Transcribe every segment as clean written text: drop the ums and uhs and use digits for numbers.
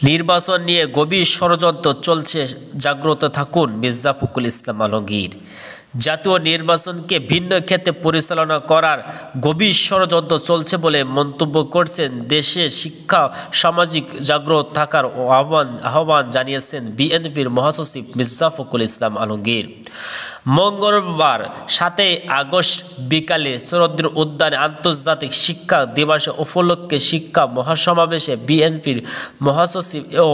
নির্বাচন নিয়ে গভীর ষড়যন্ত্র চলছে, জাগ্রত থাকুন মির্জা ফখরুল ইসলাম আলমগীর। জাতীয় নির্বাচনকে ভিন্ন ক্ষেত্রে পরিচালনা করার গভীর ষড়যন্ত্র চলছে বলে মন্তব্য করেছেন। দেশে শিক্ষা সামাজিক জাগ্রত থাকার আহ্বান জানিয়েছেন বিএনপির মহাসচিব মির্জা ফখরুল ইসলাম আলমগীর। মঙ্গলবার 7 আগস্ট বিকালে শরৎদিন উদ্যানে আন্তর্জাতিক শিক্ষা দিবস উপলক্ষে শিক্ষা মহাসমাবেশে বিএনপির মহাসচিব ও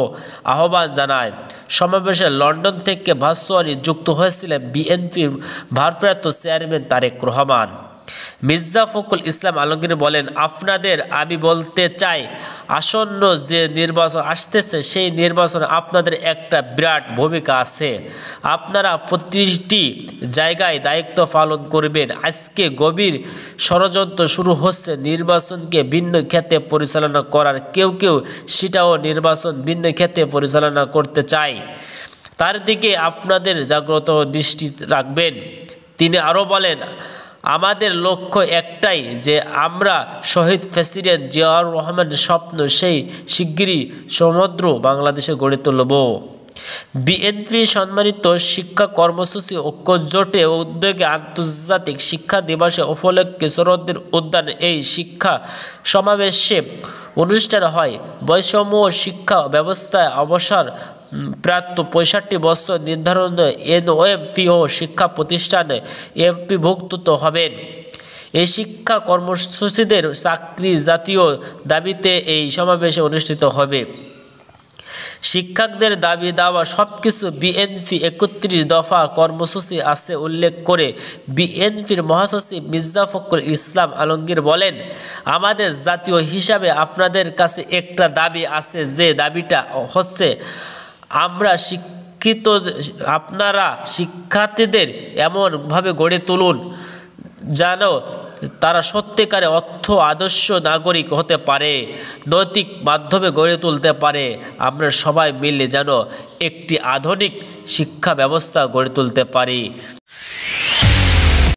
আহ্বান জানায়। সমাবেশে লন্ডন থেকে ভার্চুয়ালি যুক্ত হয়েছিলেন বিএনপির ভারপ্রাপ্ত চেয়ারম্যান তারেক রহমান। মির্জা ফখরুল ইসলাম আলমগীর বলেন, আপনাদের আমি বলতে চাই, আসন্ন যে নির্বাচন আসতেছে সেই নির্বাচনে আপনাদের একটা বিরাট ভূমিকা আছে। আপনারা প্রতিটি জায়গায় দায়িত্ব পালন করবেন। আজকে গভীর ষড়যন্ত্র শুরু হচ্ছে নির্বাচনকে ভিন্ন ক্ষেত্রে পরিচালনা করার। কেউ কেউ সেটাও নির্বাচন ভিন্ন ক্ষেত্রে পরিচালনা করতে চায়। তার দিকে আপনাদের জাগ্রত দৃষ্টি রাখবেন। তিনি আরও বলেন, আমাদের লক্ষ্য একটাই, যে আমরা শহীদ প্রেসিডেন্ট জিয়াউর রহমানের স্বপ্ন সেই শিগগিরই সমগ্র বাংলাদেশে গড়ে তুলব। বিএনপি সম্মানিত শিক্ষা কর্মসূচি ঐক্যজোটে উদ্যোগে আন্তর্জাতিক শিক্ষা দিবস উপলক্ষে শরৎদিন উদ্যানে এই শিক্ষা সমাবেশে অনুষ্ঠান হয়। বৈষম্য শিক্ষা ব্যবস্থায় অবসর প্রাপ্ত 65 বছর নির্ধারণ এনওএমপি ও শিক্ষা প্রতিষ্ঠানে এমপিভুক্ত হবেন। এই শিক্ষা কর্মসূচিদের চাকরি জাতীয় দাবিতে এই সমাবেশে অনুষ্ঠিত হবে। শিক্ষকদের দাবি দাওয়া সবকিছু বিএনপি 31 দফা কর্মসূচি আছে উল্লেখ করে বিএনপির মহাসচিব মির্জা ফখরুল ইসলাম আলমগীর বলেন, আমাদের জাতীয় হিসাবে আপনাদের কাছে একটা দাবি আছে, যে দাবিটা হচ্ছে আমরা শিক্ষিত, আপনারা শিক্ষার্থীদের এমনভাবে গড়ে তুলুন যেন তারা সত্যিকারে আদর্শ নাগরিক হতে পারে, নৈতিক মাধ্যমে গড়ে তুলতে পারে। আমরা সবাই মিলে যেন একটি আধুনিক শিক্ষা ব্যবস্থা গড়ে তুলতে পারি।